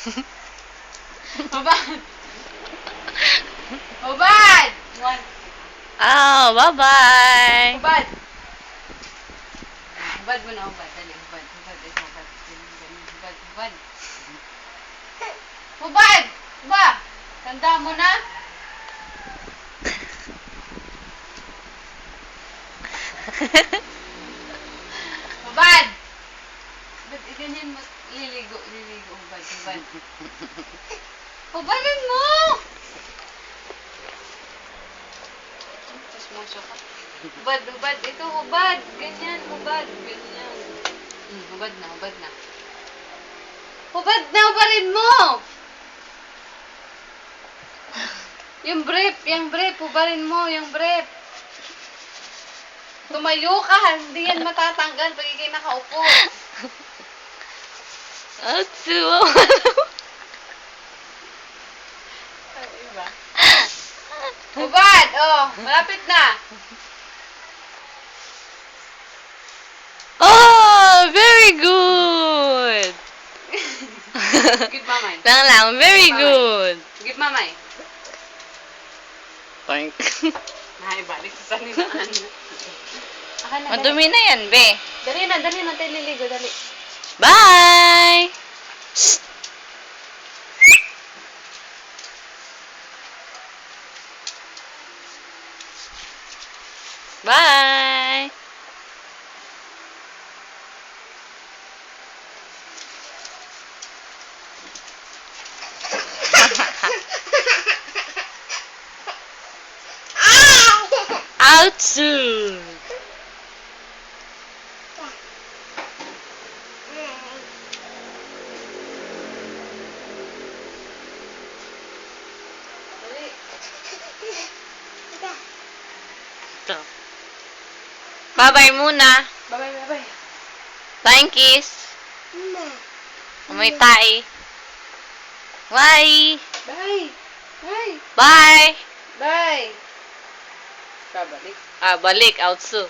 Hubad! Hubad! One. Oh, bye-bye. Hubad! Hubad mo na, hubad. Dali, hubad. Hubad, ito, hubad. Hubad, hubad. Hubad! Ba! Tanda mo na? Hubad! Ba't ganyan mo? Liligo, hubad, hubad. Hubadan mo! Chismoso ka. Hubad, hubad. Ito, hubad. Ganyan, hubad. Ganyan. Hubad na, hubad na. Hubad na, hubarin mo! Yung brief, hubarin mo, yung brief. Tumayo ka, hindi yan matatanggal pag ikay nakaupo. Atsu. Diba? Hubad! Oh, malapit na. Oh, very good. Give mamay. Lang, very good. Give mamay. Thank. Ay, balik sa saninaan. Akan na, dali. Madumi na yan, be. Dali na, tayo liligo, dali. Bye! Bye! Outsu! Dali. Ito. Bye-bye muna. Bye-bye. Flying kiss. Amoy tae. Bye! Bye. Bye. Bye! Bye. Babalik. Balik. Outsu.